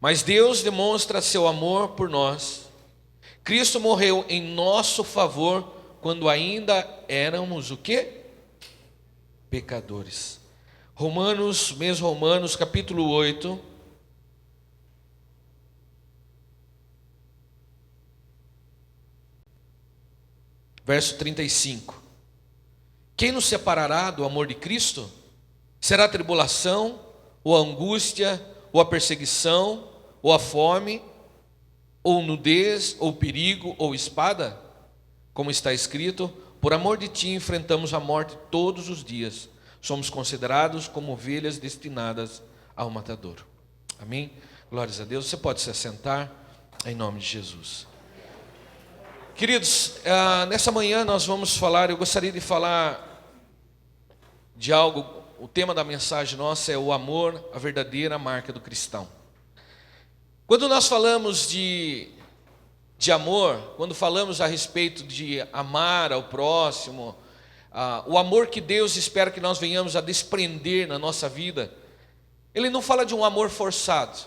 Mas Deus demonstra seu amor por nós. Cristo morreu em nosso favor quando ainda éramos o quê? Pecadores. Romanos capítulo 8. Verso 35. Quem nos separará do amor de Cristo? Será a tribulação, ou a angústia, ou a perseguição, ou a fome, ou nudez, ou perigo, ou espada? Como está escrito, por amor de ti enfrentamos a morte todos os dias. Somos considerados como ovelhas destinadas ao matadouro. Amém? Glórias a Deus. Você pode se assentar em nome de Jesus. Queridos, nessa manhã nós vamos falar, eu gostaria de falar de algo, o tema da mensagem nossa é o amor, a verdadeira marca do cristão. Quando nós falamos de amor, quando falamos a respeito de amar ao próximo, o amor que Deus espera que nós venhamos a desprender na nossa vida, Ele não fala de um amor forçado,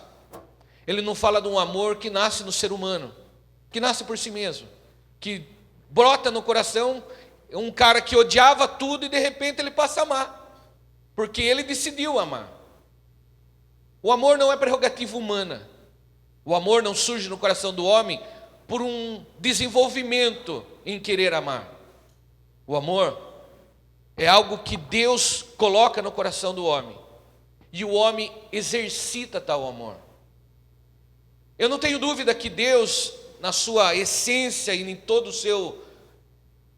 Ele não fala de um amor que nasce no ser humano, que nasce por si mesmo, que brota no coração, um cara que odiava tudo e de repente ele passa a amar, porque ele decidiu amar. O amor não é prerrogativa humana, o amor não surge no coração do homem por um desenvolvimento em querer amar. O amor é algo que Deus coloca no coração do homem, e o homem exercita tal amor. Eu não tenho dúvida que Deus, na sua essência e em todo o seu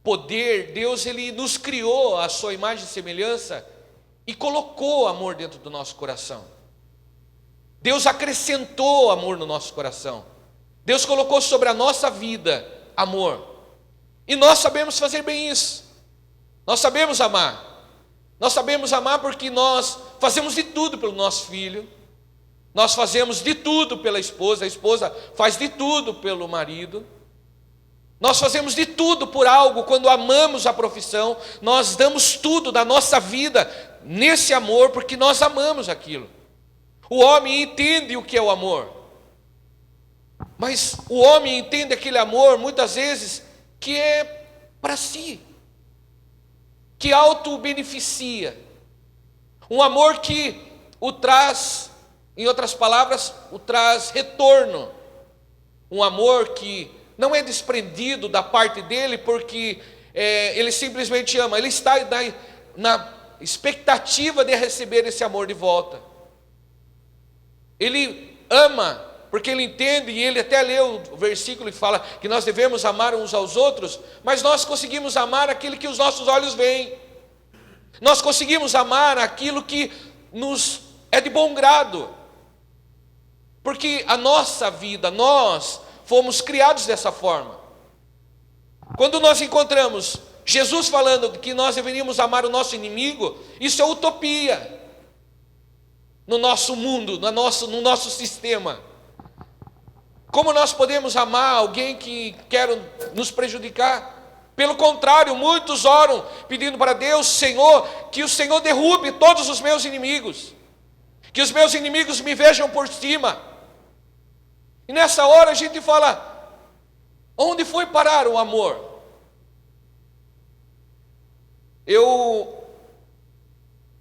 poder, Deus ele nos criou à sua imagem e semelhança e colocou amor dentro do nosso coração. Deus acrescentou amor no nosso coração. Deus colocou sobre a nossa vida amor. E nós sabemos fazer bem isso. Nós sabemos amar. Nós sabemos amar porque nós fazemos de tudo pelo nosso filho. Nós fazemos de tudo pela esposa, a esposa faz de tudo pelo marido. Nós fazemos de tudo por algo, quando amamos a profissão, nós damos tudo da nossa vida nesse amor, porque nós amamos aquilo. O homem entende o que é o amor, mas o homem entende aquele amor, muitas vezes, que é para si, que auto-beneficia, um amor que o traz, em outras palavras, o traz retorno. Um amor que não é desprendido da parte dele porque ele simplesmente ama. Ele está na expectativa de receber esse amor de volta. Ele ama porque ele entende, e ele até leu o versículo e fala que nós devemos amar uns aos outros, mas nós conseguimos amar aquilo que os nossos olhos veem. Nós conseguimos amar aquilo que nos é de bom grado. Porque a nossa vida, nós fomos criados dessa forma. Quando nós encontramos Jesus falando que nós deveríamos amar o nosso inimigo, isso é utopia no nosso mundo, no nosso sistema. Como nós podemos amar alguém que quer nos prejudicar? Pelo contrário, muitos oram pedindo para Deus, Senhor, que o Senhor derrube todos os meus inimigos, que os meus inimigos me vejam por cima. E nessa hora a gente fala, onde foi parar o amor?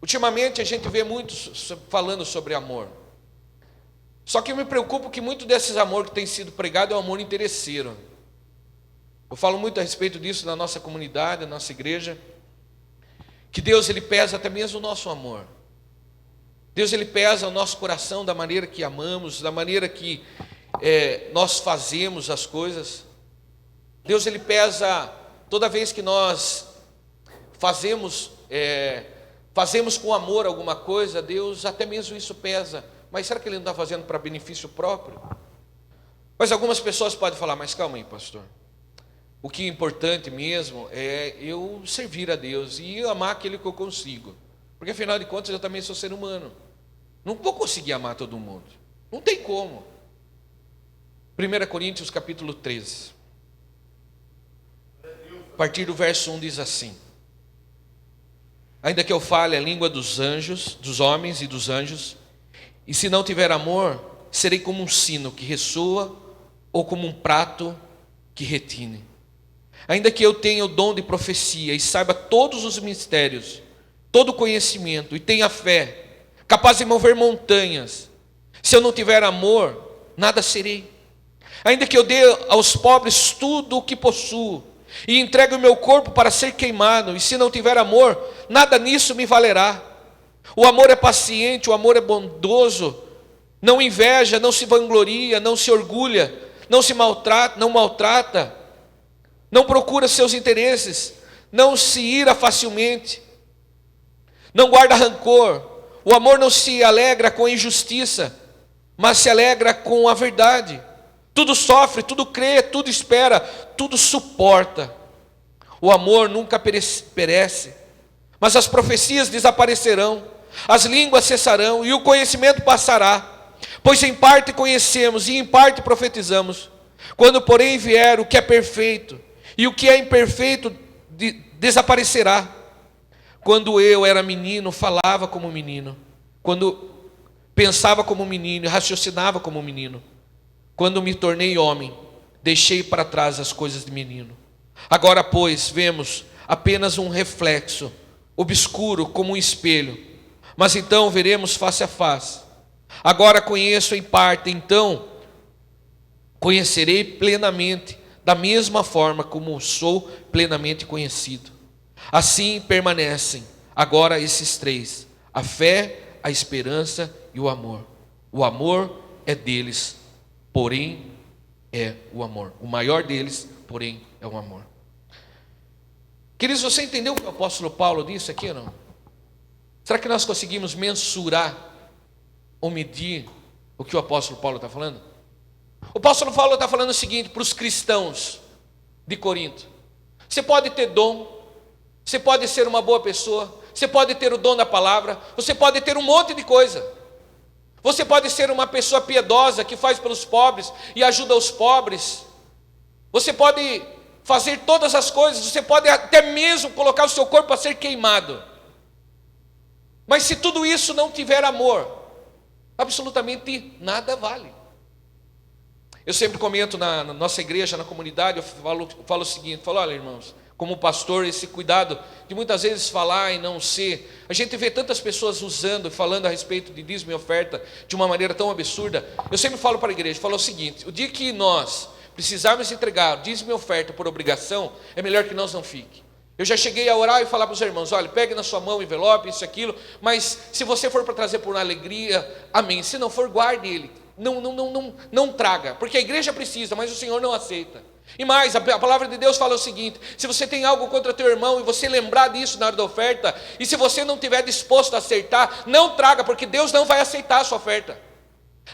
Ultimamente a gente vê muitos falando sobre amor. Só que eu me preocupo que muito desses amor que tem sido pregado é um amor interesseiro. Eu falo muito a respeito disso na nossa comunidade, na nossa igreja, que Deus ele pesa até mesmo o nosso amor. Deus ele pesa o nosso coração da maneira que amamos, da maneira que nós fazemos as coisas. Deus ele pesa toda vez que nós fazemos com amor alguma coisa. Deus até mesmo isso pesa. Mas será que ele não está fazendo para benefício próprio? Mas algumas pessoas podem falar, mas calma aí, pastor, o que é importante mesmo é eu servir a Deus e amar aquele que eu consigo, porque afinal de contas eu também sou ser humano, não vou conseguir amar todo mundo, não tem como. 1 Coríntios capítulo 13, a partir do verso 1 diz assim: ainda que eu fale a língua dos anjos, dos homens e dos anjos, e se não tiver amor, serei como um sino que ressoa ou como um prato que retine. Ainda que eu tenha o dom de profecia e saiba todos os mistérios, todo o conhecimento e tenha fé, capaz de mover montanhas, se eu não tiver amor, nada serei. Ainda que eu dê aos pobres tudo o que possuo e entregue o meu corpo para ser queimado, e se não tiver amor, nada nisso me valerá. O amor é paciente, o amor é bondoso, não inveja, não se vangloria, não se orgulha, não maltrata, não procura seus interesses, não se ira facilmente, não guarda rancor. O amor não se alegra com a injustiça, mas se alegra com a verdade. Tudo sofre, tudo crê, tudo espera, tudo suporta. O amor nunca perece, mas as profecias desaparecerão, as línguas cessarão e o conhecimento passará. Pois em parte conhecemos e em parte profetizamos. Quando, porém, vier o que é perfeito, e o que é imperfeito desaparecerá. Quando eu era menino, falava como menino. Quando pensava como menino e raciocinava como menino. Quando me tornei homem, deixei para trás as coisas de menino. Agora, pois, vemos apenas um reflexo, obscuro como um espelho. Mas então veremos face a face. Agora conheço em parte, então conhecerei plenamente, da mesma forma como sou plenamente conhecido. Assim permanecem agora esses três: a fé, a esperança e o amor. O amor é deles, porém é o amor. O maior deles, porém, é o amor. Queridos, você entendeu o que o apóstolo Paulo disse aqui ou não? Será que nós conseguimos mensurar ou medir o que o apóstolo Paulo está falando? O apóstolo Paulo está falando o seguinte para os cristãos de Corinto: você pode ter dom, você pode ser uma boa pessoa, você pode ter o dom da palavra, você pode ter um monte de coisa. Você pode ser uma pessoa piedosa que faz pelos pobres e ajuda os pobres. Você pode fazer todas as coisas, você pode até mesmo colocar o seu corpo para ser queimado. Mas se tudo isso não tiver amor, absolutamente nada vale. Eu sempre comento na nossa igreja, na comunidade, eu falo o seguinte, olha, irmãos, como pastor, esse cuidado de muitas vezes falar e não ser. A gente vê tantas pessoas usando, falando a respeito de dízimo e oferta de uma maneira tão absurda. Eu sempre falo para a igreja, falo o seguinte: o dia que nós precisarmos entregar dízimo e oferta por obrigação, é melhor que nós não fique. Eu já cheguei a orar e falar para os irmãos: olha, pegue na sua mão o envelope, isso, aquilo, mas se você for para trazer por alegria, amém. Se não for, guarde ele. Não traga, porque a igreja precisa, mas o Senhor não aceita. E mais, a palavra de Deus fala o seguinte: se você tem algo contra teu irmão e você lembrar disso na hora da oferta, e se você não estiver disposto a aceitar, não traga, porque Deus não vai aceitar a sua oferta.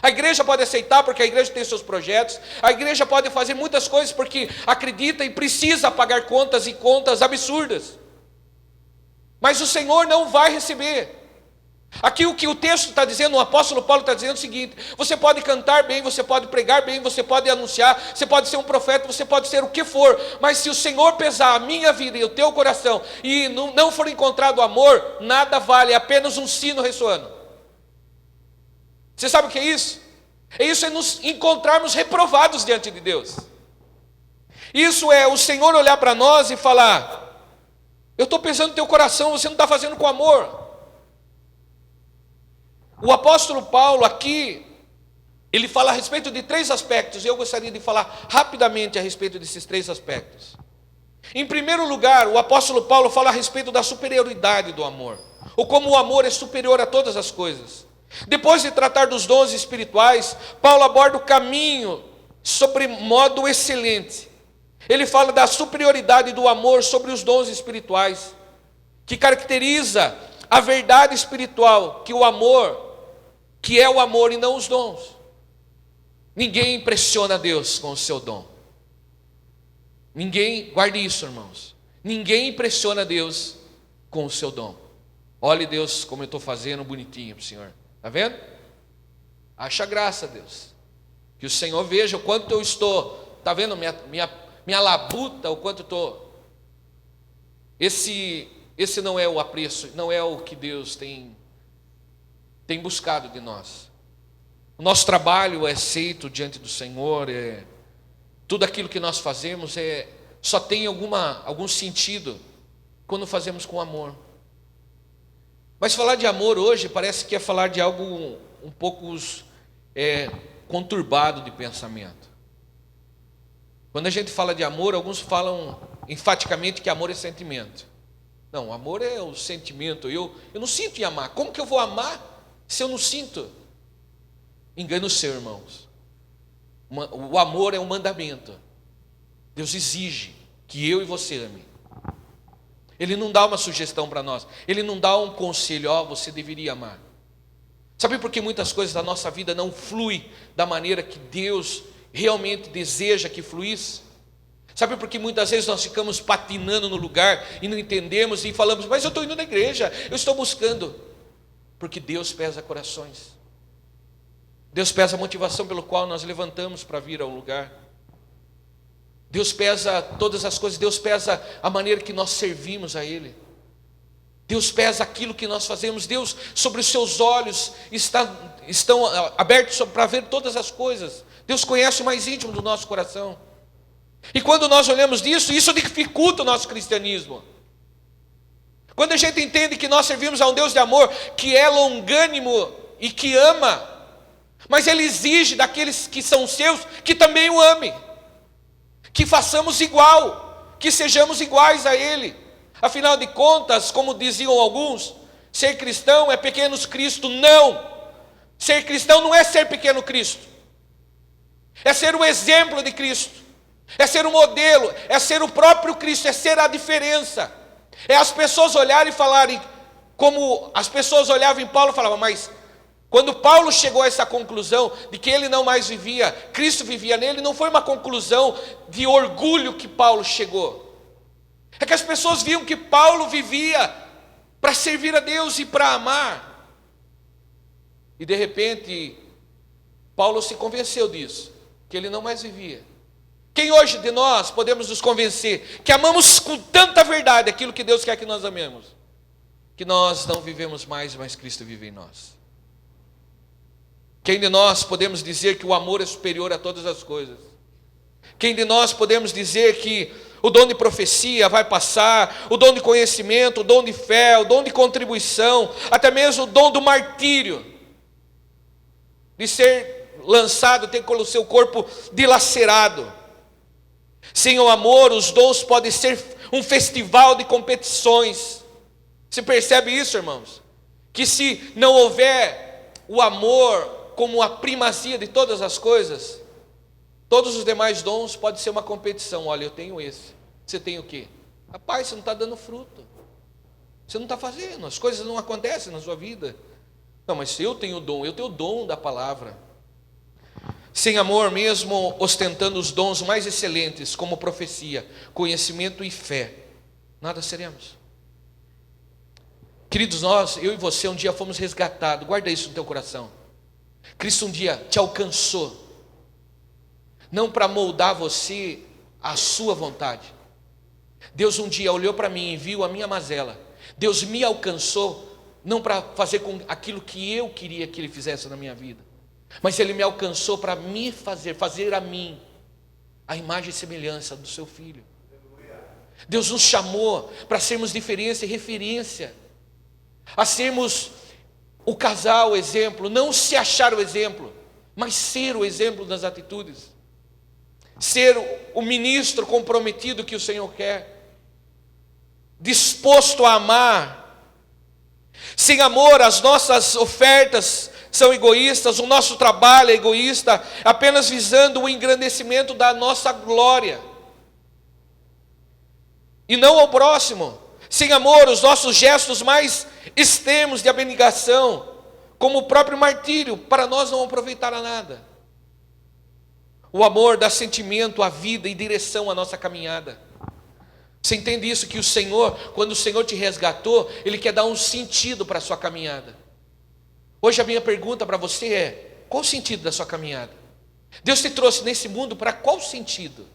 A igreja pode aceitar porque a igreja tem seus projetos, a igreja pode fazer muitas coisas porque acredita e precisa pagar contas e contas absurdas, mas o Senhor não vai receber. Aqui o que o texto está dizendo, o apóstolo Paulo está dizendo o seguinte: você pode cantar bem, você pode pregar bem, você pode anunciar, você pode ser um profeta, você pode ser o que for, mas se o Senhor pesar a minha vida e o teu coração e não for encontrado amor, nada vale, é apenas um sino ressoando. Você sabe o que é isso? É nos encontrarmos reprovados diante de Deus. Isso é o Senhor olhar para nós e falar: eu estou pesando no teu coração, você não está fazendo com amor. O apóstolo Paulo aqui, ele fala a respeito de três aspectos, e eu gostaria de falar rapidamente a respeito desses três aspectos. Em primeiro lugar, o apóstolo Paulo fala a respeito da superioridade do amor, ou como o amor é superior a todas as coisas. Depois de tratar dos dons espirituais, Paulo aborda o caminho sobre modo excelente. Ele fala da superioridade do amor sobre os dons espirituais, que caracteriza a verdade espiritual, que é o amor e não os dons. Ninguém impressiona Deus com o seu dom. Ninguém, guarde isso, irmãos. Ninguém impressiona Deus com o seu dom. Olhe, Deus, como eu estou fazendo bonitinho para o Senhor. Está vendo? Acha graça, Deus. Que o Senhor veja o quanto eu estou. Está vendo minha labuta, o quanto eu estou. Esse não é o apreço, não é o que Deus tem buscado de nós. O nosso trabalho é aceito diante do Senhor, tudo aquilo que nós fazemos só tem algum sentido quando fazemos com amor. Mas falar de amor hoje parece que é falar de algo um pouco conturbado de pensamento. Quando a gente fala de amor, alguns falam enfaticamente que amor é sentimento. Não, amor é o sentimento. Eu não sinto em amar. Como que eu vou amar se eu não sinto? Engano seu, irmãos. O amor é um mandamento. Deus exige que eu e você ame. Ele não dá uma sugestão para nós. Ele não dá um conselho, você deveria amar. Sabe por que muitas coisas da nossa vida não fluem da maneira que Deus realmente deseja que fluísse? Sabe por que muitas vezes nós ficamos patinando no lugar e não entendemos e falamos, mas eu estou indo na igreja, eu estou buscando. Porque Deus pesa corações. Deus pesa a motivação pelo qual nós levantamos para vir ao lugar. Deus pesa todas as coisas. Deus pesa a maneira que nós servimos a Ele. Deus pesa aquilo que nós fazemos. Deus, sobre os seus olhos, estão abertos para ver todas as coisas. Deus conhece o mais íntimo do nosso coração. E quando nós olhamos disso, isso dificulta o nosso cristianismo. Quando a gente entende que nós servimos a um Deus de amor, que é longânimo e que ama, mas Ele exige daqueles que são seus, que também o amem, que façamos igual, que sejamos iguais a Ele. Afinal de contas, como diziam alguns, ser cristão é pequenos Cristo. Não, ser cristão não é ser pequeno Cristo, é ser o exemplo de Cristo, é ser o modelo, é ser o próprio Cristo, é ser a diferença. É as pessoas olharem e falarem, como as pessoas olhavam em Paulo e falavam, mas quando Paulo chegou a essa conclusão de que ele não mais vivia, Cristo vivia nele, não foi uma conclusão de orgulho que Paulo chegou. É que as pessoas viam que Paulo vivia para servir a Deus e para amar. E de repente, Paulo se convenceu disso, que ele não mais vivia. Quem hoje de nós podemos nos convencer que amamos com tanta verdade aquilo que Deus quer que nós amemos, que nós não vivemos mais, mas Cristo vive em nós? Quem de nós podemos dizer que o amor é superior a todas as coisas? Quem de nós podemos dizer que o dom de profecia vai passar, o dom de conhecimento, o dom de fé, o dom de contribuição, até mesmo o dom do martírio, de ser lançado, ter o seu corpo dilacerado? Sem o amor, os dons podem ser um festival de competições. Você percebe isso, irmãos? Que se não houver o amor como a primazia de todas as coisas, todos os demais dons podem ser uma competição. Olha, eu tenho esse, você tem o quê? Rapaz, você não está dando fruto, você não está fazendo, as coisas não acontecem na sua vida. Não, mas eu tenho o dom da palavra. Sem amor, mesmo ostentando os dons mais excelentes, como profecia, conhecimento e fé, nada seremos. Queridos, eu e você um dia fomos resgatados. Guarda isso no teu coração. Cristo um dia te alcançou, não para moldar você à sua vontade. Deus um dia olhou para mim e viu a minha mazela. Deus me alcançou, não para fazer com aquilo que eu queria que Ele fizesse na minha vida, mas Ele me alcançou para me fazer a mim a imagem e semelhança do seu Filho. Deus nos chamou para sermos diferença e referência, a sermos o casal, o exemplo, não se achar o exemplo, mas ser o exemplo das atitudes, ser o ministro comprometido que o Senhor quer, disposto a amar. Sem amor, as nossas ofertas são egoístas, o nosso trabalho é egoísta, apenas visando o engrandecimento da nossa glória, e não ao próximo. Sem amor, os nossos gestos mais extremos de abnegação, como o próprio martírio, para nós não aproveitar a nada. O amor dá sentimento à vida e direção à nossa caminhada. Você entende isso? Que o Senhor, quando o Senhor te resgatou, Ele quer dar um sentido para a sua caminhada. Hoje a minha pergunta para você é: qual o sentido da sua caminhada? Deus te trouxe nesse mundo para qual sentido?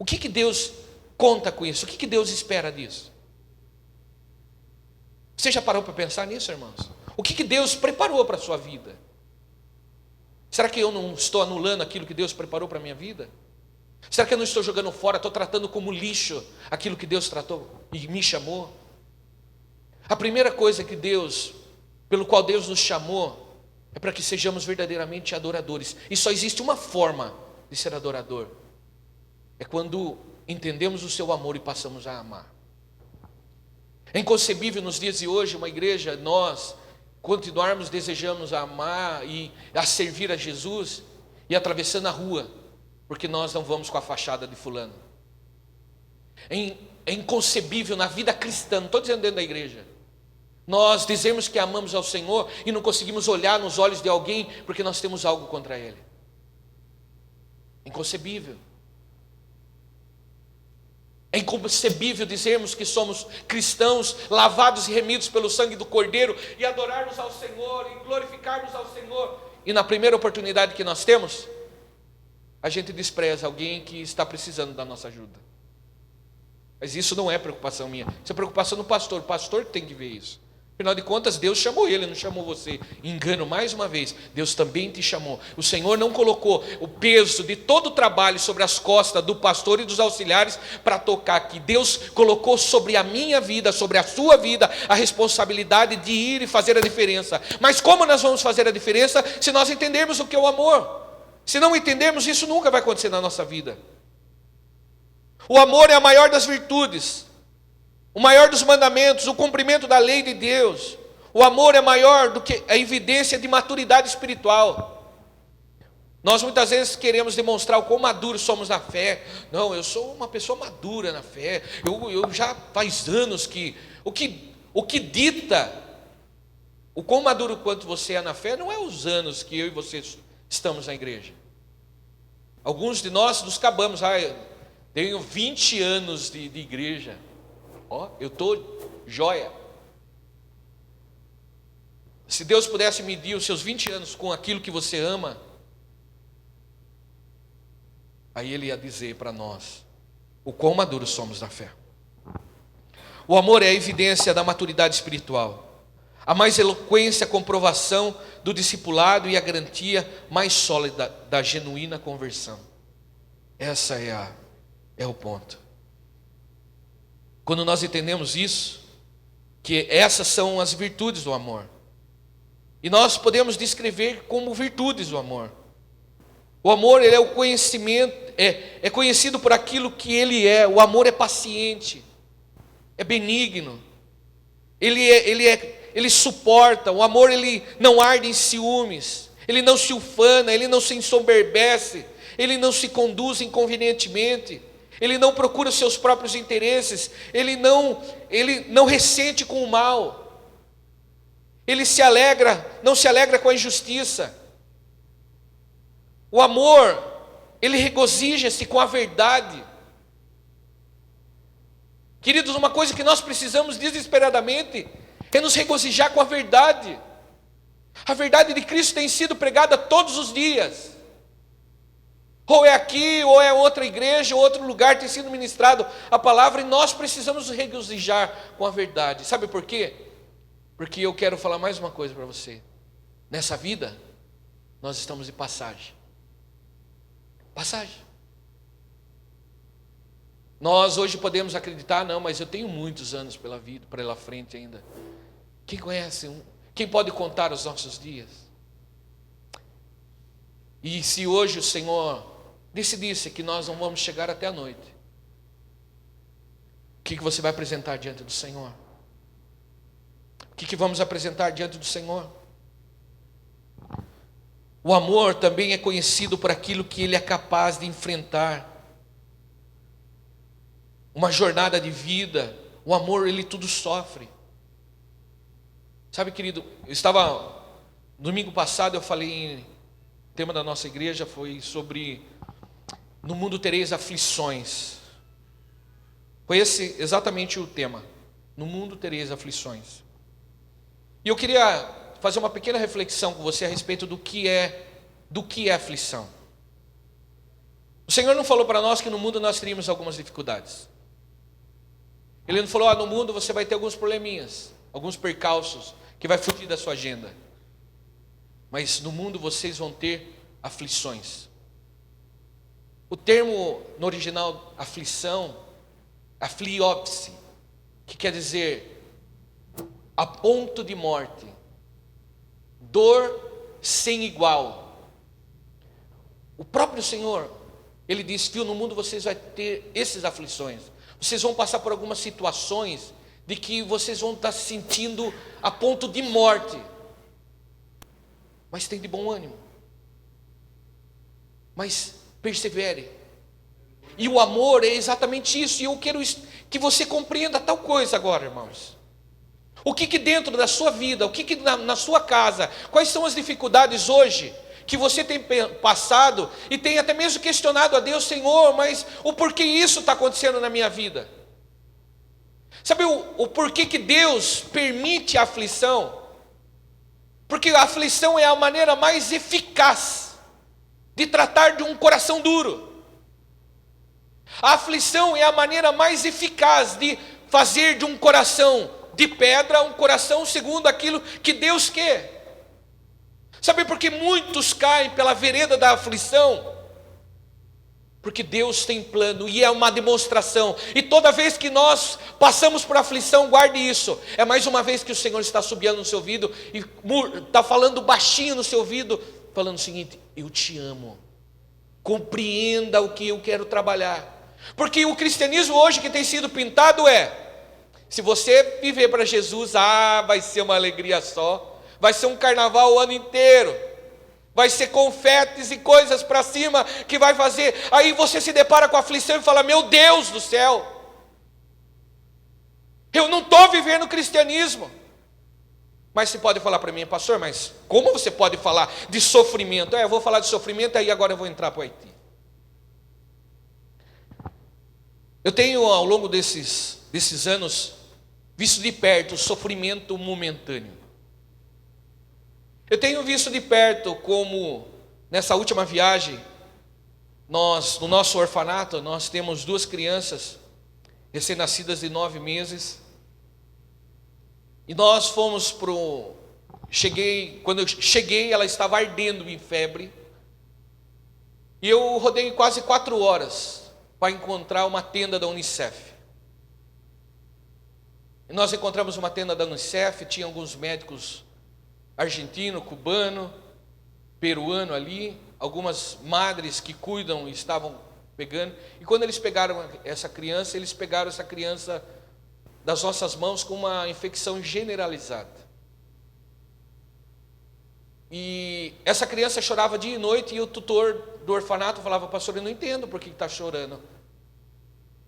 O que Deus conta com isso? O que Deus espera disso? Você já parou para pensar nisso, irmãos? O que Deus preparou para a sua vida? Será que eu não estou anulando aquilo que Deus preparou para a minha vida? Será que eu não estou jogando fora, estou tratando como lixo aquilo que Deus tratou e me chamou? A primeira coisa que pelo qual Deus nos chamou, é para que sejamos verdadeiramente adoradores. E só existe uma forma de ser adorador: é quando entendemos o seu amor e passamos a amar. É inconcebível nos dias de hoje uma igreja, nós continuarmos desejamos a amar e a servir a Jesus e atravessando a rua, porque nós não vamos com a fachada de fulano. É inconcebível na vida cristã, não estou dizendo dentro da igreja, nós dizemos que amamos ao Senhor e não conseguimos olhar nos olhos de alguém porque nós temos algo contra Ele. Inconcebível. É inconcebível dizermos que somos cristãos, lavados e remidos pelo sangue do Cordeiro, e adorarmos ao Senhor, e glorificarmos ao Senhor, e na primeira oportunidade que nós temos, a gente despreza alguém que está precisando da nossa ajuda. Mas isso não é preocupação minha, isso é preocupação do pastor. O pastor que tem que ver isso. Afinal de contas, Deus chamou ele, não chamou você. Engano mais uma vez, Deus também te chamou. O Senhor não colocou o peso de todo o trabalho sobre as costas do pastor e dos auxiliares para tocar aqui. Deus colocou sobre a minha vida, sobre a sua vida, a responsabilidade de ir e fazer a diferença. Mas como nós vamos fazer a diferença se nós entendermos o que é o amor? Se não entendermos, isso nunca vai acontecer na nossa vida. O amor é a maior das virtudes, o maior dos mandamentos, o cumprimento da lei de Deus. O amor é maior do que a evidência de maturidade espiritual. Nós muitas vezes queremos demonstrar o quão maduros somos na fé. Não, eu sou uma pessoa madura na fé. Eu já faz anos que... O que dita o quão maduro quanto você é na fé não é os anos que eu e você estamos na igreja. Alguns de nós nos acabamos. Eu tenho 20 anos de igreja. Eu estou joia. Se Deus pudesse medir os seus 20 anos com aquilo que você ama, aí Ele ia dizer para nós o quão maduros somos na fé. O amor é a evidência da maturidade espiritual, a mais eloquência, a comprovação do discipulado e a garantia mais sólida da genuína conversão. Essa é o ponto. Quando nós entendemos isso, que essas são as virtudes do amor, e nós podemos descrever como virtudes do amor. O amor, ele é o conhecimento, é conhecido por aquilo que ele é. O amor é paciente, é benigno, ele suporta. O amor, ele não arde em ciúmes, ele não se ufana, ele não se ensoberbece, ele não se conduz inconvenientemente, ele não procura os seus próprios interesses, ele não ressente com o mal, ele não se alegra com a injustiça. O amor, ele regozija-se com a verdade. Queridos, uma coisa que nós precisamos desesperadamente é nos regozijar com a verdade. A verdade de Cristo tem sido pregada todos os dias. Ou é aqui, ou é outra igreja, ou outro lugar tem sido ministrado a palavra, e nós precisamos nos regozijar com a verdade. Sabe por quê? Porque eu quero falar mais uma coisa para você. Nessa vida, nós estamos de passagem. Passagem. Nós hoje podemos acreditar, não, mas eu tenho muitos anos pela frente ainda. Quem conhece? Quem pode contar os nossos dias? E se hoje o Senhor decidisse que nós não vamos chegar até a noite, o que você vai apresentar diante do Senhor? O que vamos apresentar diante do Senhor? O amor também é conhecido por aquilo que ele é capaz de enfrentar. Uma jornada de vida, o amor, ele tudo sofre. Sabe, querido, domingo passado eu falei, o tema da nossa igreja foi sobre: no mundo tereis aflições. Foi esse exatamente o tema. No mundo tereis aflições. E eu queria fazer uma pequena reflexão com você a respeito do que é aflição. O Senhor não falou para nós que no mundo nós teríamos algumas dificuldades. Ele não falou, no mundo você vai ter alguns probleminhas, alguns percalços, que vai fugir da sua agenda. Mas no mundo vocês vão ter aflições. O termo no original aflição, afliopse, que quer dizer a ponto de morte, dor sem igual. O próprio Senhor, Ele diz: filho, no mundo vocês vão ter essas aflições, vocês vão passar por algumas situações de que vocês vão estar se sentindo a ponto de morte, mas tem de bom ânimo, mas persevere. E o amor é exatamente isso. E eu quero que você compreenda tal coisa agora, irmãos. O que dentro da sua vida, o que na sua casa, quais são as dificuldades hoje que você tem passado e tem até mesmo questionado a Deus: Senhor, mas o porquê isso está acontecendo na minha vida? Sabe o porquê que Deus permite a aflição? Porque a aflição é a maneira mais eficaz de tratar de um coração duro. A aflição é a maneira mais eficaz de fazer de um coração de pedra um coração segundo aquilo que Deus quer. Sabe por que muitos caem pela vereda da aflição? Porque Deus tem plano e é uma demonstração. E toda vez que nós passamos por aflição, guarde isso. É mais uma vez que o Senhor está subiando no seu ouvido e está falando baixinho no seu ouvido, falando o seguinte: eu te amo. Compreenda o que eu quero trabalhar. Porque o cristianismo hoje que tem sido pintado se você viver para Jesus, vai ser uma alegria só. Vai ser um carnaval o ano inteiro. Vai ser confetes e coisas para cima que vai fazer. Aí você se depara com a aflição e fala: meu Deus do céu, eu não estou vivendo o cristianismo. Mas você pode falar para mim: pastor, mas como você pode falar de sofrimento? Eu vou falar de sofrimento, aí agora eu vou entrar para o Haiti. Eu tenho ao longo desses anos visto de perto o sofrimento momentâneo. Eu tenho visto de perto como nessa última viagem, no nosso orfanato, nós temos 2 crianças recém-nascidas de 9 meses. E nós fomos quando eu cheguei, ela estava ardendo em febre. E eu rodei quase 4 horas para encontrar uma tenda da Unicef. E nós encontramos uma tenda da Unicef, tinha alguns médicos argentino, cubano, peruano ali, algumas madres que cuidam estavam pegando. E quando eles pegaram essa criança, eles pegaram essa criança das nossas mãos com uma infecção generalizada. E essa criança chorava dia e noite, e o tutor do orfanato falava: pastor, eu não entendo por que está chorando.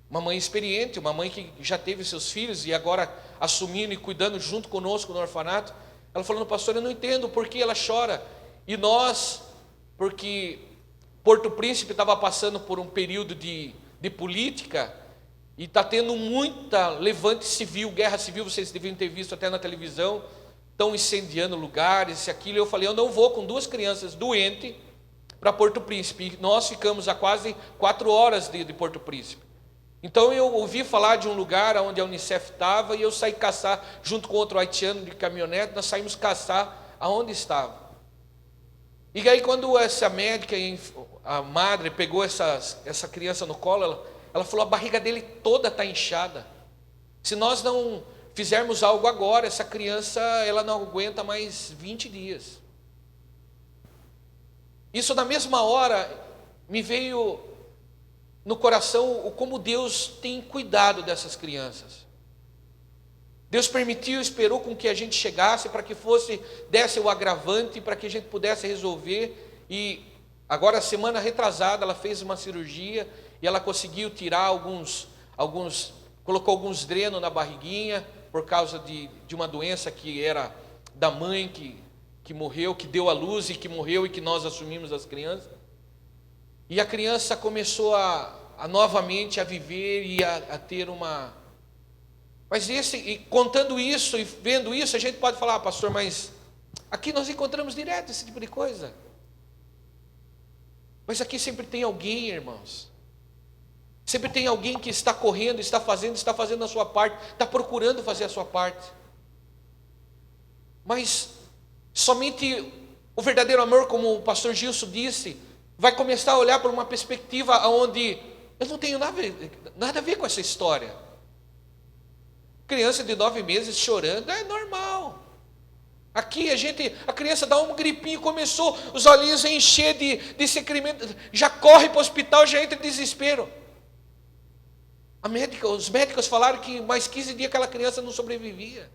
Uma mãe experiente, uma mãe que já teve seus filhos e agora assumindo e cuidando junto conosco no orfanato, ela falando: pastor, eu não entendo por que ela chora. E nós, porque Porto Príncipe estava passando por um período de política, e está tendo muita levante civil, guerra civil, vocês deviam ter visto até na televisão, estão incendiando lugares, e aquilo. Eu falei: eu não vou com 2 crianças doentes para Porto Príncipe. E nós ficamos a quase 4 horas de Porto Príncipe. Então eu ouvi falar de um lugar onde a Unicef estava, e eu saí caçar, junto com outro haitiano de caminhonete, nós saímos caçar aonde estava. E aí quando essa médica, a madre, pegou essa criança no colo, ela falou: a barriga dele toda está inchada. Se nós não fizermos algo agora, essa criança ela não aguenta mais 20 dias. Isso na mesma hora me veio no coração como Deus tem cuidado dessas crianças. Deus permitiu, esperou com que a gente chegasse para que desse o agravante, para que a gente pudesse resolver. E agora, semana retrasada, ela fez uma cirurgia e ela conseguiu tirar colocou alguns drenos na barriguinha por causa de uma doença que era da mãe que morreu, que deu à luz e que morreu, e que nós assumimos as crianças. E a criança começou a novamente a viver e a ter uma... Mas e contando isso e vendo isso, a gente pode falar: pastor, mas aqui nós encontramos direto esse tipo de coisa. Mas aqui sempre tem alguém, irmãos. Sempre tem alguém que está correndo, está fazendo a sua parte, está procurando fazer a sua parte. Mas somente O verdadeiro amor, como o pastor Gilson disse, vai começar a olhar por uma perspectiva onde eu não tenho nada a ver com essa história. Criança de 9 meses chorando é normal. Aqui a criança dá um gripinho, começou os olhinhos a encher de secremento, já corre para o hospital, já entra em desespero. Os médicos falaram que mais 15 dias aquela criança não sobrevivia.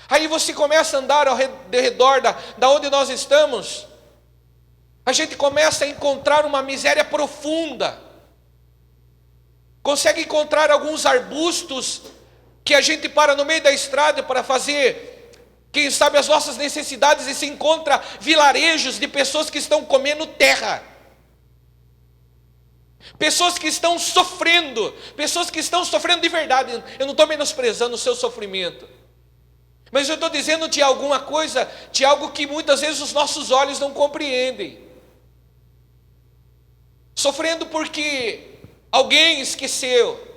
Aí você começa a andar ao redor da onde nós estamos, a gente começa a encontrar uma miséria profunda. Consegue encontrar alguns arbustos que a gente para no meio da estrada para fazer, quem sabe, as nossas necessidades, e se encontra vilarejos de pessoas que estão comendo terra. Pessoas que estão sofrendo de verdade. Eu não estou menosprezando o seu sofrimento, mas eu estou dizendo de alguma coisa, de algo que muitas vezes os nossos olhos não compreendem. Sofrendo porque alguém esqueceu.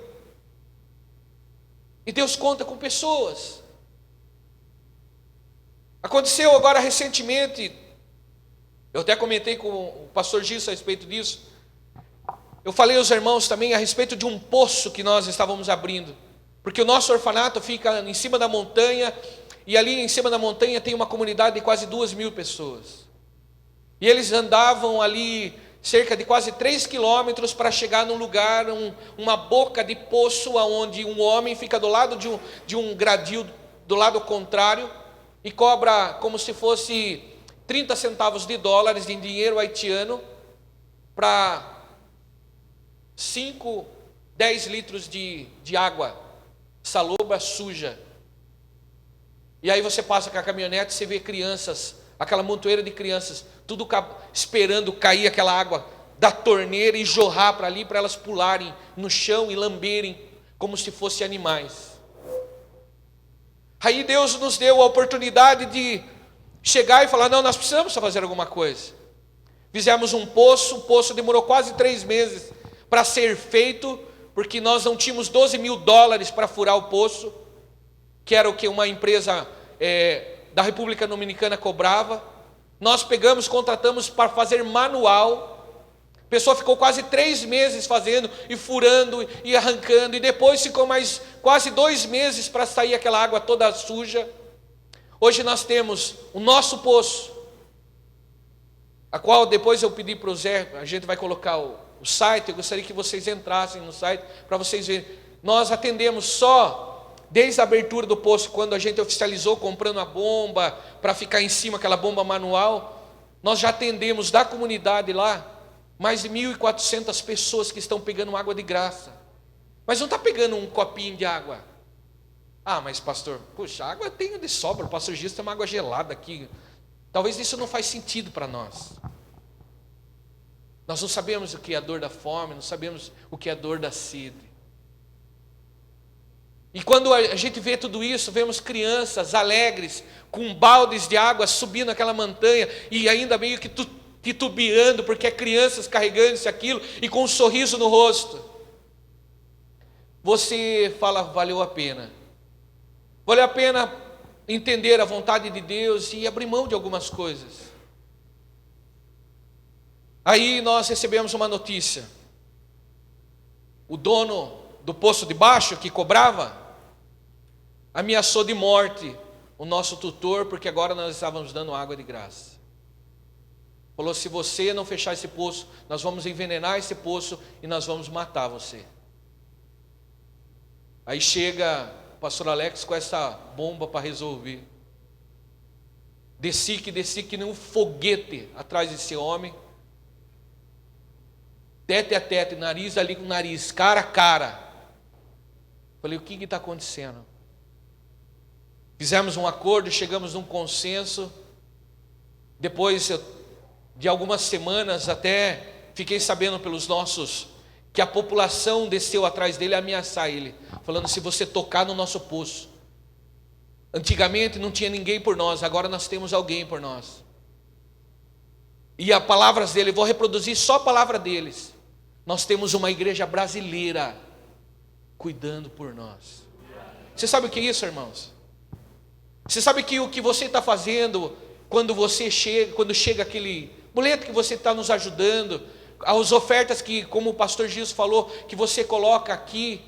E Deus conta com pessoas. Aconteceu agora recentemente, eu até comentei com o pastor Gilson a respeito disso. Eu falei aos irmãos também a respeito de um poço que nós estávamos abrindo. Porque o nosso orfanato fica em cima da montanha, e ali em cima da montanha tem uma comunidade de quase 2.000 pessoas. E eles andavam ali cerca de quase 3 quilômetros para chegar num lugar, uma boca de poço, onde um homem fica do lado de um gradil, do lado contrário, e cobra como se fosse 30 centavos de dólares em dinheiro haitiano, para 5, 10 litros de água salobra, suja. E aí você passa com a caminhonete e você vê crianças, aquela montoeira de crianças, tudo esperando cair aquela água da torneira e jorrar para ali, para elas pularem no chão e lamberem como se fossem animais. Aí Deus nos deu a oportunidade de chegar e falar: não, nós precisamos fazer alguma coisa. Fizemos um poço, o poço demorou quase 3 meses para ser feito, porque nós não tínhamos 12 mil dólares para furar o poço, que era o que uma empresa da República Dominicana cobrava. Nós pegamos, contratamos para fazer manual. A pessoa ficou quase 3 meses fazendo e furando e arrancando, e depois ficou mais quase 2 meses para sair aquela água toda suja. Hoje nós temos o nosso poço, a qual depois eu pedi para o Zé, a gente vai colocar o site. Eu gostaria que vocês entrassem no site para vocês verem. Nós atendemos só desde a abertura do poço, quando a gente oficializou comprando a bomba para ficar em cima, aquela bomba manual, nós já atendemos da comunidade lá mais de 1.400 pessoas que estão pegando água de graça. Mas não está pegando um copinho de água. Ah, mas pastor, puxa, água tem de sobra, o pastor Gilson tem uma água gelada aqui. Talvez isso não faz sentido para nós. Nós não sabemos o que é a dor da fome, não sabemos o que é a dor da sede. E quando a gente vê tudo isso, vemos crianças alegres, com baldes de água subindo aquela montanha, e ainda meio que titubeando, porque é crianças carregando isso, aquilo, e com um sorriso no rosto. Você fala: valeu a pena. Valeu a pena entender a vontade de Deus e abrir mão de algumas coisas. Aí nós recebemos uma notícia. O dono do poço de baixo, que cobrava, ameaçou de morte o nosso tutor, porque agora nós estávamos dando água de graça. Falou: se você não fechar esse poço, nós vamos envenenar esse poço e nós vamos matar você. Aí chega o pastor Alex com essa bomba para resolver. Desci que nem um foguete atrás desse homem, tete a tete, nariz ali com nariz, cara a cara. Falei: o que está acontecendo? Fizemos um acordo, chegamos num consenso. Depois de algumas semanas, até fiquei sabendo pelos nossos que a população desceu atrás dele a ameaçar ele, falando: se você tocar no nosso poço. Antigamente não tinha ninguém por nós, agora nós temos alguém por nós. E as palavras dele, vou reproduzir só a palavra deles: nós temos uma igreja brasileira cuidando por nós. Você sabe o que é isso, irmãos? Você sabe que o que você está fazendo quando chega aquele boleto que você está nos ajudando, as ofertas que, como o pastor Gilson falou, que você coloca aqui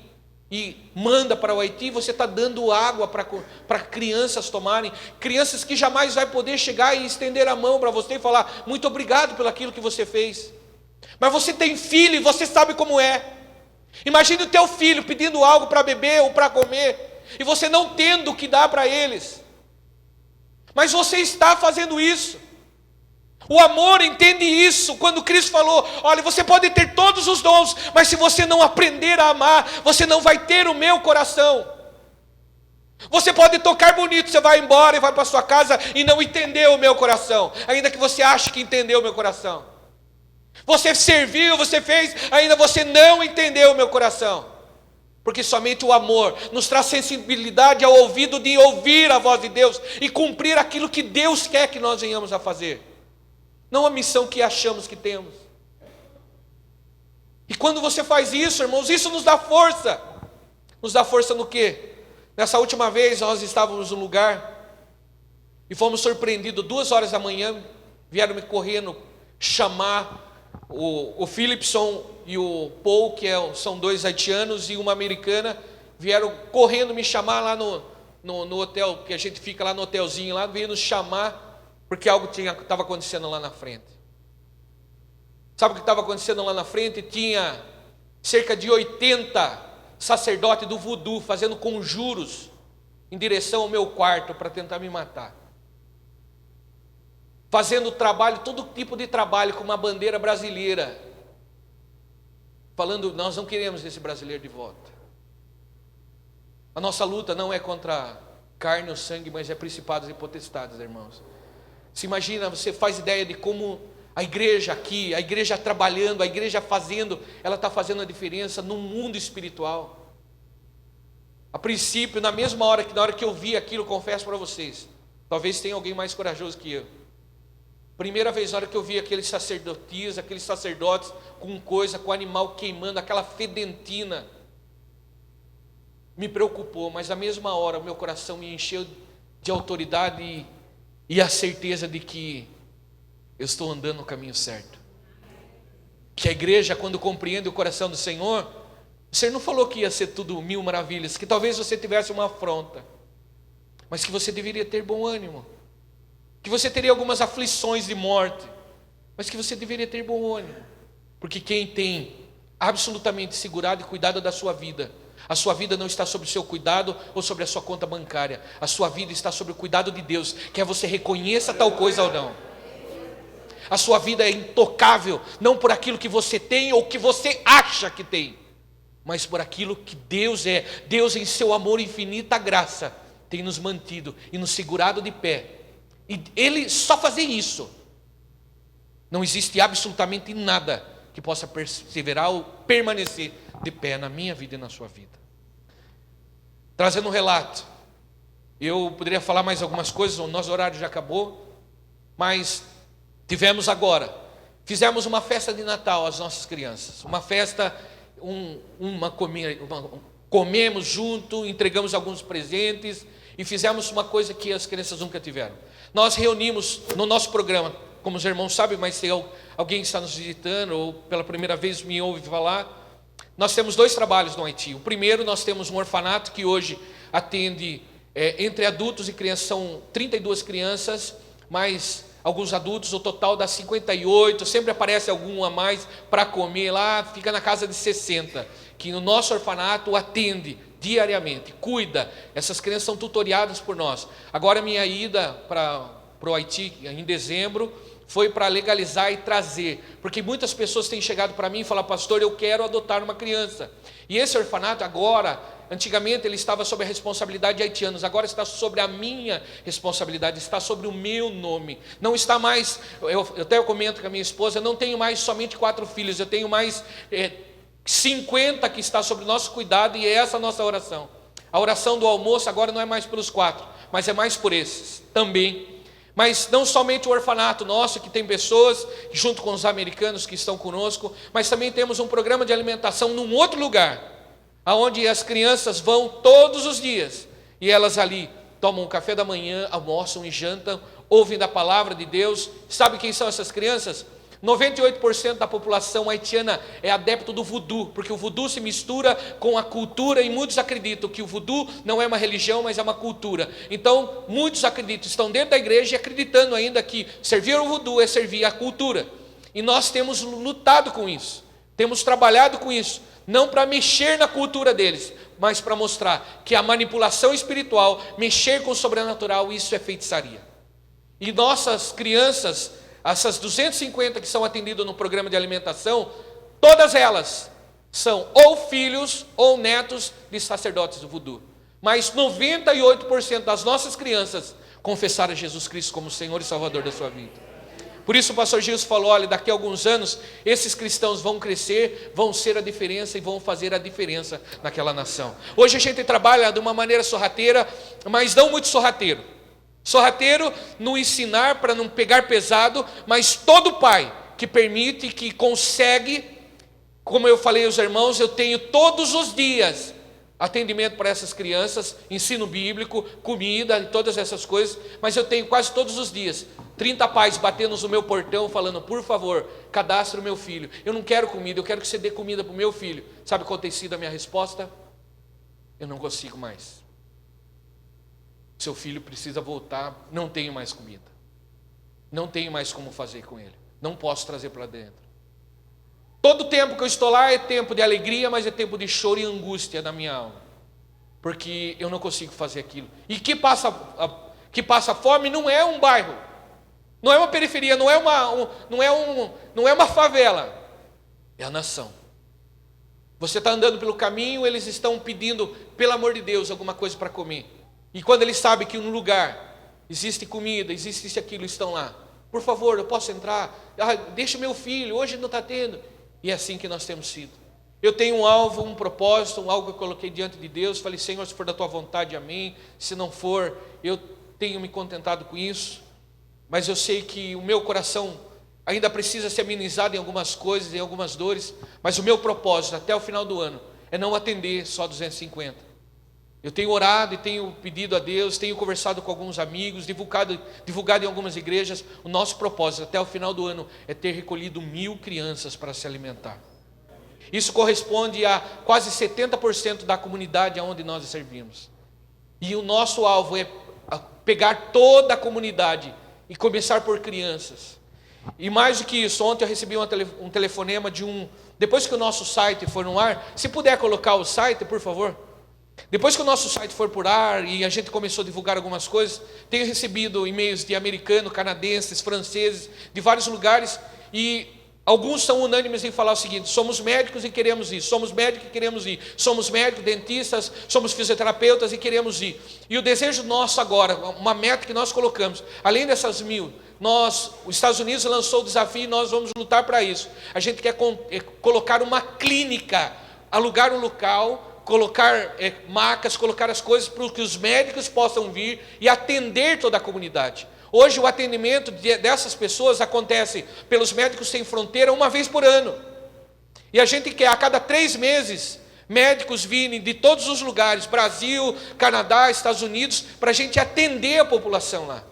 e manda para o Haiti, você está dando água para crianças tomarem, crianças que jamais vai poder chegar e estender a mão para você e falar, muito obrigado pelo aquilo que você fez. Mas você tem filho e você sabe como é. Imagine o teu filho pedindo algo para beber ou para comer, e você não tendo o que dar para eles, mas você está fazendo isso. O amor entende isso. Quando Cristo falou, olha, você pode ter todos os dons, mas se você não aprender a amar, você não vai ter o meu coração. Você pode tocar bonito, você vai embora e vai para sua casa e não entendeu o meu coração, ainda que você ache que entendeu o meu coração. Você serviu, você fez, ainda você não entendeu o meu coração. Porque somente o amor nos traz sensibilidade ao ouvido de ouvir a voz de Deus e cumprir aquilo que Deus quer que nós venhamos a fazer, não a missão que achamos que temos. E quando você faz isso, irmãos, isso nos dá força. Nos dá força no quê? Nessa última vez nós estávamos num lugar e fomos surpreendidos, 2 horas da manhã, vieram me correndo chamar o Philipson e o Paul, que são 2 haitianos e uma americana, vieram correndo me chamar lá no hotel, que a gente fica lá no hotelzinho, lá veio nos chamar, porque algo estava acontecendo lá na frente. Sabe o que estava acontecendo lá na frente? Tinha cerca de 80 sacerdotes do voodoo fazendo conjuros em direção ao meu quarto para tentar me matar. Fazendo trabalho, todo tipo de trabalho com uma bandeira brasileira, falando, nós não queremos esse brasileiro de volta. A nossa luta não é contra carne ou sangue, mas é principados e potestades, irmãos. Se imagina, você faz ideia de como a igreja aqui, a igreja trabalhando, a igreja fazendo, ela está fazendo a diferença no mundo espiritual. A princípio, na hora que eu vi aquilo, confesso para vocês, talvez tenha alguém mais corajoso que eu. Primeira vez, na hora que eu vi aqueles sacerdotes com animal queimando, aquela fedentina, me preocupou, mas na mesma hora o meu coração me encheu de autoridade e a certeza de que eu estou andando no caminho certo. Que a igreja, quando compreende o coração do Senhor, o Senhor não falou que ia ser tudo 1000 maravilhas, que talvez você tivesse uma afronta, mas que você deveria ter bom ânimo, que você teria algumas aflições de morte, mas que você deveria ter bom ânimo, porque quem tem absolutamente segurado e cuidado da sua vida, a sua vida não está sob o seu cuidado ou sobre a sua conta bancária, a sua vida está sob o cuidado de Deus, quer você reconheça tal coisa ou não. A sua vida é intocável, não por aquilo que você tem ou que você acha que tem, mas por aquilo que Deus é. Deus, em seu amor e infinita graça, tem nos mantido e nos segurado de pé. E Ele só fazer isso, não existe absolutamente nada que possa perseverar ou permanecer de pé na minha vida e na sua vida. Trazendo um relato, eu poderia falar mais algumas coisas, o nosso horário já acabou, mas fizemos uma festa de Natal às nossas crianças, uma festa, comemos junto, entregamos alguns presentes e fizemos uma coisa que as crianças nunca tiveram. Nós reunimos no nosso programa, como os irmãos sabem, mas se alguém está nos visitando ou pela primeira vez me ouve falar, nós temos 2 trabalhos no Haiti. O primeiro, nós temos um orfanato que hoje atende entre adultos e crianças, são 32 crianças, mais alguns adultos, o total dá 58, sempre aparece algum a mais para comer lá, fica na casa de 60, que no nosso orfanato atende diariamente, cuida. Essas crianças são tutoriadas por nós. Agora minha ida para o Haiti em dezembro foi para legalizar e trazer, porque muitas pessoas têm chegado para mim e falam, pastor, eu quero adotar uma criança. E esse orfanato agora, antigamente ele estava sob a responsabilidade de haitianos, agora está sobre a minha responsabilidade, está sobre o meu nome. Não está mais, eu até comento com a minha esposa, eu não tenho mais somente 4 filhos, eu tenho mais 50 que está sob o nosso cuidado, e é essa a nossa oração. A oração do almoço agora não é mais pelos 4, mas é mais por esses também. Mas não somente o orfanato nosso, que tem pessoas, junto com os americanos que estão conosco, mas também temos um programa de alimentação num outro lugar, onde as crianças vão todos os dias, e elas ali tomam um café da manhã, almoçam e jantam ouvem da palavra de Deus. Sabe quem são essas crianças? 98% da população haitiana é adepto do voodoo, porque o voodoo se mistura com a cultura e muitos acreditam que o voodoo não é uma religião, mas é uma cultura. Então, muitos acreditam, estão dentro da igreja e acreditando ainda que servir ao voodoo é servir à cultura. E nós temos lutado com isso, temos trabalhado com isso, não para mexer na cultura deles, mas para mostrar que a manipulação espiritual, mexer com o sobrenatural, isso é feitiçaria. E nossas crianças, essas 250 que são atendidas no programa de alimentação, todas elas são ou filhos ou netos de sacerdotes do voodoo. Mas 98% das nossas crianças confessaram Jesus Cristo como Senhor e Salvador da sua vida. Por isso o pastor Gilson falou, olha, daqui a alguns anos, esses cristãos vão crescer, vão ser a diferença e vão fazer a diferença naquela nação. Hoje a gente trabalha de uma maneira sorrateira, mas não muito sorrateiro. Sorrateiro no ensinar para não pegar pesado, mas todo pai que permite, que consegue, como eu falei aos irmãos, eu tenho todos os dias atendimento para essas crianças, ensino bíblico, comida e todas essas coisas, mas eu tenho quase todos os dias 30 pais batendo no meu portão falando, por favor, cadastre o meu filho, eu não quero comida, eu quero que você dê comida para o meu filho. Sabe qual tem sido a minha resposta? Eu não consigo mais. Seu filho precisa voltar, não tenho mais comida, não tenho mais como fazer com ele, não posso trazer para dentro. Todo tempo que eu estou lá é tempo de alegria, mas é tempo de choro e angústia na minha alma, porque eu não consigo fazer aquilo. E que passa fome não é um bairro, não é uma periferia, não é uma favela, é a nação. Você está andando pelo caminho, eles estão pedindo, pelo amor de Deus, alguma coisa para comer. E quando eles sabem que um lugar existe comida, existe isso e aquilo, estão lá. Por favor, eu posso entrar? Deixa o meu filho, hoje não está tendo. E é assim que nós temos sido. Eu tenho um alvo, um propósito, algo que eu coloquei diante de Deus. Falei, Senhor, se for da tua vontade, amém. Se não for, eu tenho me contentado com isso. Mas eu sei que o meu coração ainda precisa ser amenizado em algumas coisas, em algumas dores. Mas o meu propósito até o final do ano é não atender só 250. Eu tenho orado e tenho pedido a Deus, tenho conversado com alguns amigos, divulgado em algumas igrejas. O nosso propósito até o final do ano é ter recolhido 1000 crianças para se alimentar. Isso corresponde a quase 70% da comunidade aonde nós servimos. E o nosso alvo é pegar toda a comunidade e começar por crianças. E mais do que isso, ontem eu recebi um telefonema de depois que o nosso site for no ar, se puder colocar o site, por favor. Depois que o nosso site for por ar e a gente começou a divulgar algumas coisas, tenho recebido e-mails de americanos, canadenses, franceses, de vários lugares, e alguns são unânimes em falar o seguinte: somos médicos e queremos ir, somos médicos e queremos ir, somos médicos, dentistas, somos fisioterapeutas e queremos ir. E o desejo nosso agora, uma meta que nós colocamos, além dessas 1000, os Estados Unidos lançou o desafio e nós vamos lutar para isso. A gente quer colocar uma clínica, alugar um local, colocar macas, colocar as coisas para que os médicos possam vir e atender toda a comunidade. Hoje o atendimento dessas pessoas acontece pelos Médicos Sem Fronteira uma vez por ano. E a gente quer a cada 3 meses médicos virem de todos os lugares, Brasil, Canadá, Estados Unidos, para a gente atender a população lá.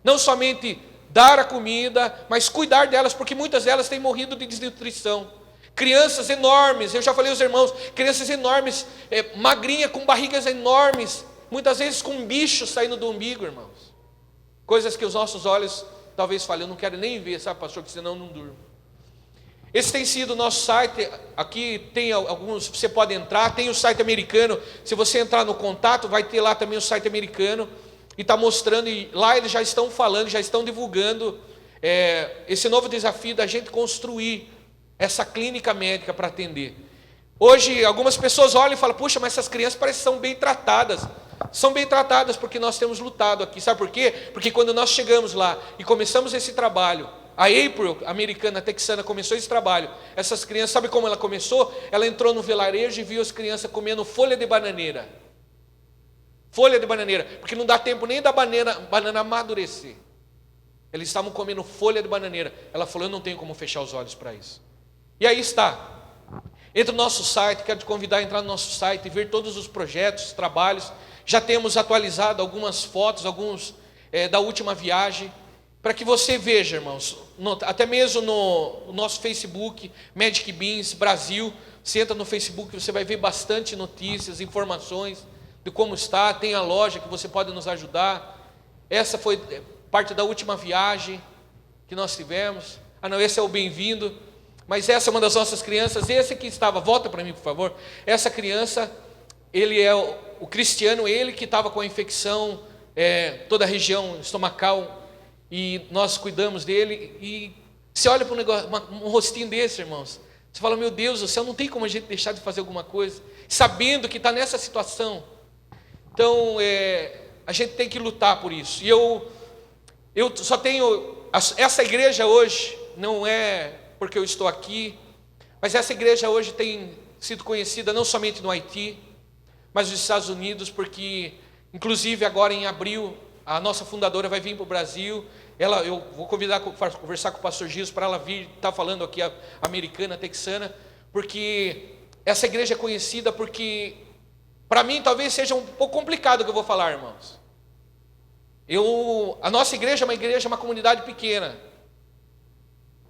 Não somente dar a comida, mas cuidar delas, porque muitas delas têm morrido de desnutrição. Crianças enormes, eu já falei aos irmãos, crianças enormes, magrinha, com barrigas enormes, muitas vezes com bichos saindo do umbigo, irmãos. Coisas que os nossos olhos talvez falem, eu não quero nem ver, sabe, pastor, que senão eu não durmo. Esse tem sido o nosso site, aqui tem alguns, você pode entrar, tem o site americano, se você entrar no contato, vai ter lá também o site americano, e está mostrando, e lá eles já estão falando, já estão divulgando esse novo desafio da gente construir essa clínica médica para atender. Hoje algumas pessoas olham e falam, puxa, mas essas crianças parecem que são bem tratadas. São bem tratadas porque nós temos lutado aqui. Sabe por quê? Porque quando nós chegamos lá e começamos esse trabalho, a April, americana, texana, começou esse trabalho. Essas crianças, sabe como ela começou? Ela entrou no vilarejo e viu as crianças comendo folha de bananeira. Folha de bananeira, porque não dá tempo nem da banana amadurecer. Eles estavam comendo folha de bananeira. Ela falou, eu não tenho como fechar os olhos para isso. E aí está. Entra no nosso site, quero te convidar a entrar no nosso site e ver todos os projetos, trabalhos. Já temos atualizado algumas fotos, alguns da última viagem. para que você veja, irmãos, até mesmo no nosso Facebook, Magic Beans Brasil, você entra no Facebook, você vai ver bastante notícias, informações de como está, tem a loja que você pode nos ajudar. Essa foi parte da última viagem que nós tivemos. Não, esse é o bem-vindo, mas essa é uma das nossas crianças, esse que estava, volta para mim por favor, essa criança, ele é o Cristiano, ele que estava com a infecção, toda a região estomacal, e nós cuidamos dele, e você olha para um rostinho desse, irmãos, você fala, meu Deus do céu, não tem como a gente deixar de fazer alguma coisa, sabendo que está nessa situação. Então, a gente tem que lutar por isso, e eu só tenho, essa igreja hoje, não é porque eu estou aqui, mas essa igreja hoje tem sido conhecida não somente no Haiti, mas nos Estados Unidos, porque, inclusive agora em abril, a nossa fundadora vai vir para o Brasil. Eu vou convidar para conversar com o pastor Gilson para ela vir, estar falando aqui a americana, texana, porque essa igreja é conhecida porque, para mim, talvez seja um pouco complicado o que eu vou falar, irmãos. A nossa igreja é uma comunidade pequena,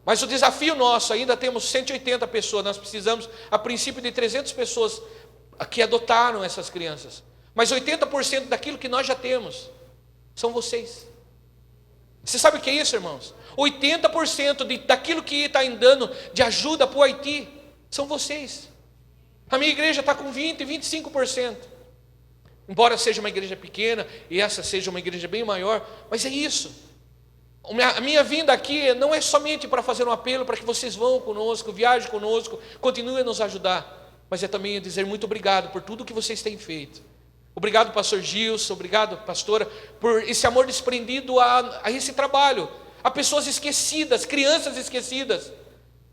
mas o desafio nosso, ainda temos 180 pessoas, nós precisamos, a princípio, de 300 pessoas que adotaram essas crianças, mas 80% daquilo que nós já temos são vocês. Você sabe o que é isso, irmãos? 80% daquilo que está dando de ajuda para o Haiti são vocês. A minha igreja está com 25%. Embora seja uma igreja pequena e essa seja uma igreja bem maior, mas é isso. A minha vinda aqui não é somente para fazer um apelo para que vocês vão conosco, viajem conosco, continuem a nos ajudar, mas é também dizer muito obrigado por tudo que vocês têm feito. Obrigado, pastor Gilson, obrigado, pastora, por esse amor desprendido a esse trabalho, a pessoas esquecidas, crianças esquecidas.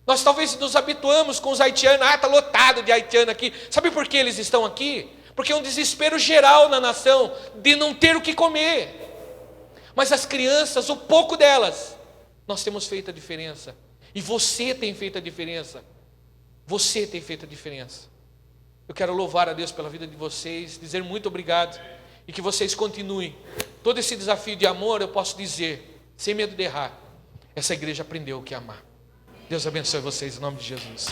Nós talvez nos habituamos com os haitianos, está lotado de haitiano aqui. Sabe por que eles estão aqui? Porque é um desespero geral na nação, de não ter o que comer. Mas as crianças, o pouco delas, nós temos feito a diferença. E você tem feito a diferença. Você tem feito a diferença. Eu quero louvar a Deus pela vida de vocês, dizer muito obrigado, e que vocês continuem. Todo esse desafio de amor, eu posso dizer, sem medo de errar, essa igreja aprendeu o que é amar. Deus abençoe vocês, em nome de Jesus.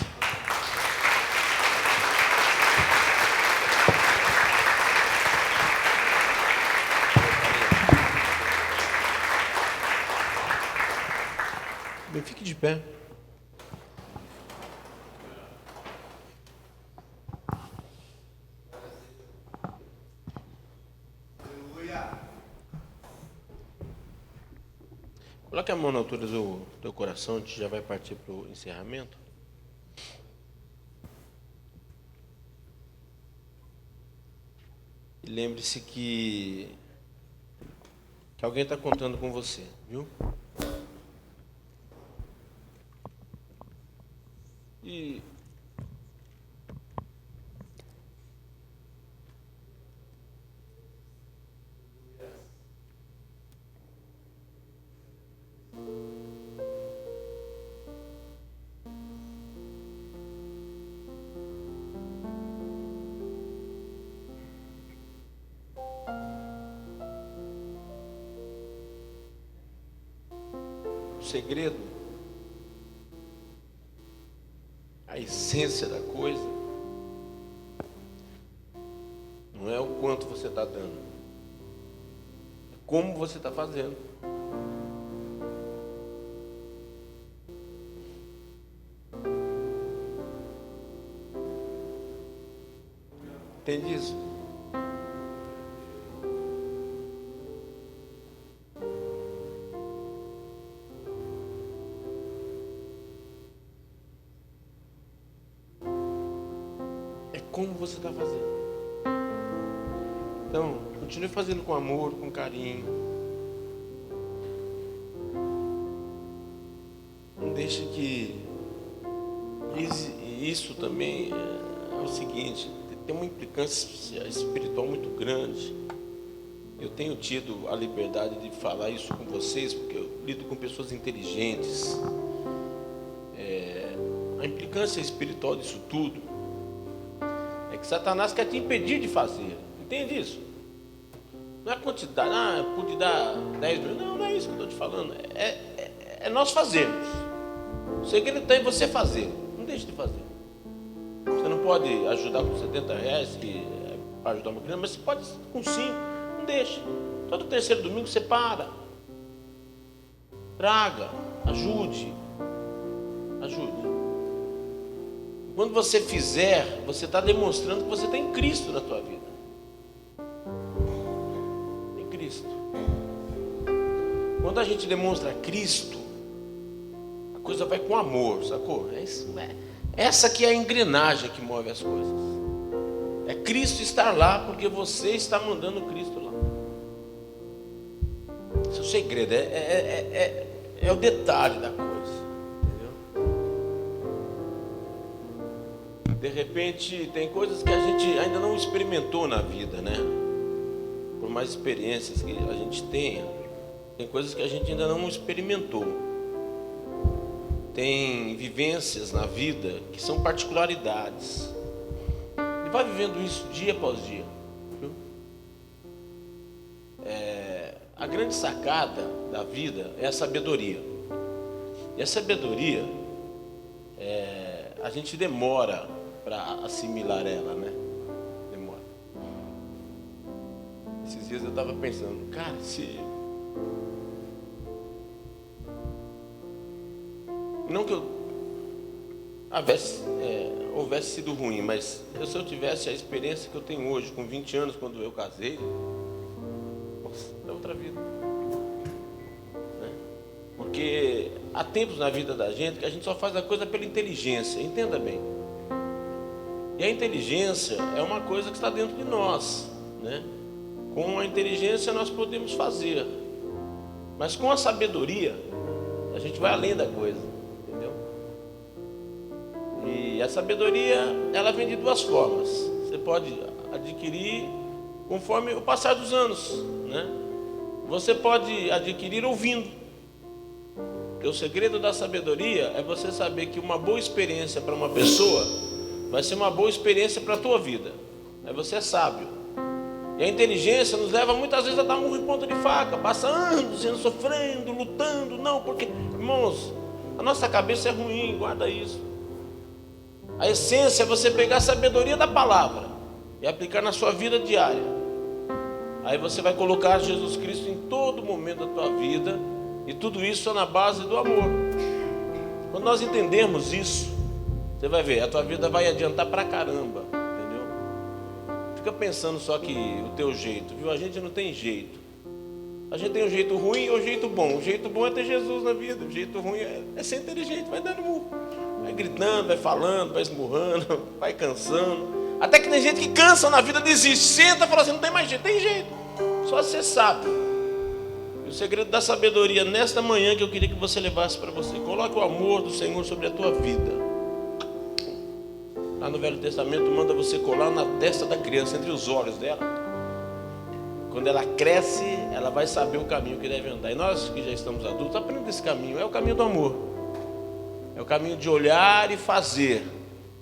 Bem, fique de pé. Coloque a mão na altura do teu coração, a gente já vai partir para o encerramento. E lembre-se que alguém está contando com você, viu? E o segredo, a essência da coisa, não é o quanto você está dando, é como você está fazendo. Entende isso? Como você está fazendo. Então, continue fazendo com amor, com carinho. Não deixe que isso também é o seguinte, tem uma implicância espiritual muito grande. Eu tenho tido a liberdade de falar isso com vocês, porque eu lido com pessoas inteligentes. A implicância espiritual disso tudo que Satanás quer te impedir de fazer. Entende isso? Não é quantidade, pude dar 10 mil. Não é isso que eu estou te falando. É nós fazermos. O segredo está em você fazer. Não deixe de fazer. Você não pode ajudar com 70 reais para ajudar uma criança, mas você pode com 5. Não deixe. Todo terceiro domingo você para. Traga. Ajude. Quando você fizer, você está demonstrando que você tem Cristo na tua vida. Tem Cristo. Quando a gente demonstra Cristo, a coisa vai com amor, sacou? Essa que é a engrenagem que move as coisas. É Cristo estar lá porque você está mandando Cristo lá. Esse é o segredo, é o detalhe da coisa. De repente, tem coisas que a gente ainda não experimentou na vida, né? Por mais experiências que a gente tenha, tem coisas que a gente ainda não experimentou. Tem vivências na vida que são particularidades. E vai vivendo isso dia após dia. Viu? A grande sacada da vida é a sabedoria. E a sabedoria, a gente demora para assimilar ela, né? Demora. Esses dias eu estava pensando, cara, se... Não que eu houvesse sido ruim, mas se eu tivesse a experiência que eu tenho hoje, com 20 anos, quando eu casei, nossa, é outra vida. Né? Porque há tempos na vida da gente que a gente só faz a coisa pela inteligência, entenda bem. E a inteligência é uma coisa que está dentro de nós, né? Com a inteligência nós podemos fazer, mas com a sabedoria a gente vai além da coisa, entendeu? E a sabedoria, ela vem de duas formas. Você pode adquirir conforme o passar dos anos, né? Você pode adquirir ouvindo. Porque o segredo da sabedoria é você saber que uma boa experiência para uma pessoa vai ser uma boa experiência para a tua vida. Aí você é sábio. E a inteligência nos leva muitas vezes a dar murro em ponta de faca. Passa anos sendo sofrendo, lutando. Não, porque, irmãos, a nossa cabeça é ruim, guarda isso. A essência é você pegar a sabedoria da palavra e aplicar na sua vida diária. Aí você vai colocar Jesus Cristo em todo momento da tua vida. E tudo isso é na base do amor. Quando nós entendermos isso, você vai ver, a tua vida vai adiantar pra caramba, entendeu? Fica pensando só que o teu jeito, viu? A gente não tem jeito. A gente tem um jeito ruim e um jeito bom. O jeito bom é ter Jesus na vida. O jeito ruim é ser inteligente, vai dando murro. Vai gritando, vai falando, vai esmurrando, vai cansando. Até que tem gente que cansa na vida, desiste. Senta e fala assim, não tem mais jeito. Tem jeito, só você sabe. E o segredo da sabedoria, nesta manhã que eu queria que você levasse para você. Coloque o amor do Senhor sobre a tua vida. Lá no Velho Testamento manda você colar na testa da criança, entre os olhos dela. Quando ela cresce, ela vai saber o caminho que deve andar. E nós que já estamos adultos, aprendemos esse caminho. É o caminho do amor. É o caminho de olhar e fazer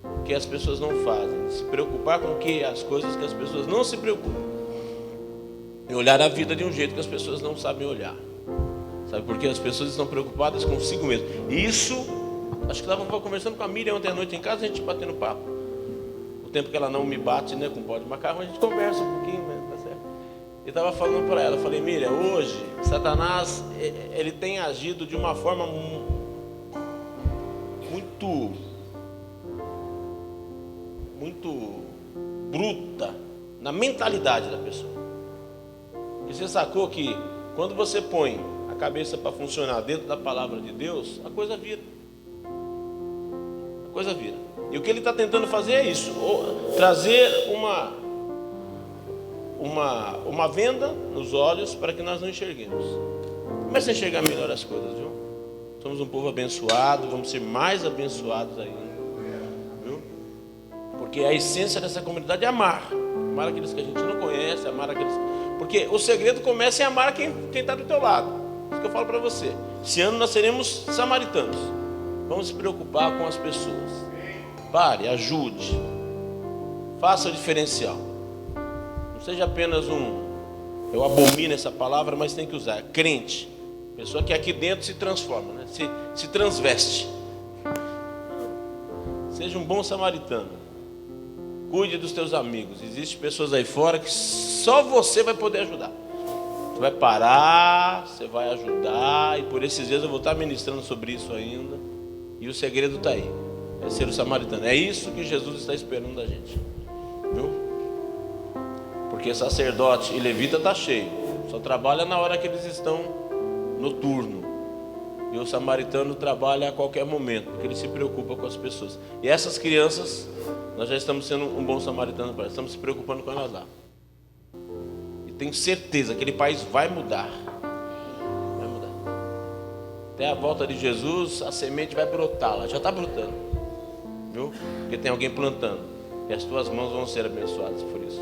o que as pessoas não fazem. Se preocupar com as coisas que as pessoas não se preocupam. E olhar a vida de um jeito que as pessoas não sabem olhar. Sabe por quê? As pessoas estão preocupadas consigo mesmo. E isso, acho que estava conversando com a Miriam ontem à noite em casa, a gente batendo papo. O tempo que ela não me bate, né, com pó de macarrão, a gente conversa um pouquinho, né, tá certo? E estava falando para ela, falei, Miriam, hoje, Satanás, ele tem agido de uma forma muito bruta na mentalidade da pessoa. E você sacou que quando você põe a cabeça para funcionar dentro da palavra de Deus, a coisa vira. A coisa vira. E o que ele está tentando fazer é isso, trazer uma venda nos olhos para que nós não enxerguemos. Comece a enxergar melhor as coisas, viu? Somos um povo abençoado, vamos ser mais abençoados ainda, viu? Porque a essência dessa comunidade é amar aqueles que a gente não conhece, amar aqueles... Porque o segredo começa em amar quem está do teu lado. Isso que eu falo para você. Esse ano nós seremos samaritanos. Vamos se preocupar com as pessoas. Pare, ajude. Faça o diferencial. Não seja apenas Eu abomino essa palavra, mas tem que usar. Crente. Pessoa que aqui dentro se transforma, né? se transveste. Seja um bom samaritano. Cuide dos teus amigos. Existem pessoas aí fora que só você vai poder ajudar. Você vai parar, você vai ajudar. E por esses dias eu vou estar ministrando sobre isso ainda. E o segredo está aí. É ser o samaritano. É isso que Jesus está esperando da gente. Viu? Porque sacerdote e levita está cheio. Só trabalha na hora que eles estão no turno. E o samaritano trabalha a qualquer momento, porque ele se preocupa com as pessoas. E essas crianças, nós já estamos sendo um bom samaritano para elas, estamos se preocupando com elas lá. E tenho certeza que aquele país vai mudar. Vai mudar. Até a volta de Jesus, a semente vai brotar lá, já está brotando. Viu? Porque tem alguém plantando. E as tuas mãos vão ser abençoadas por isso.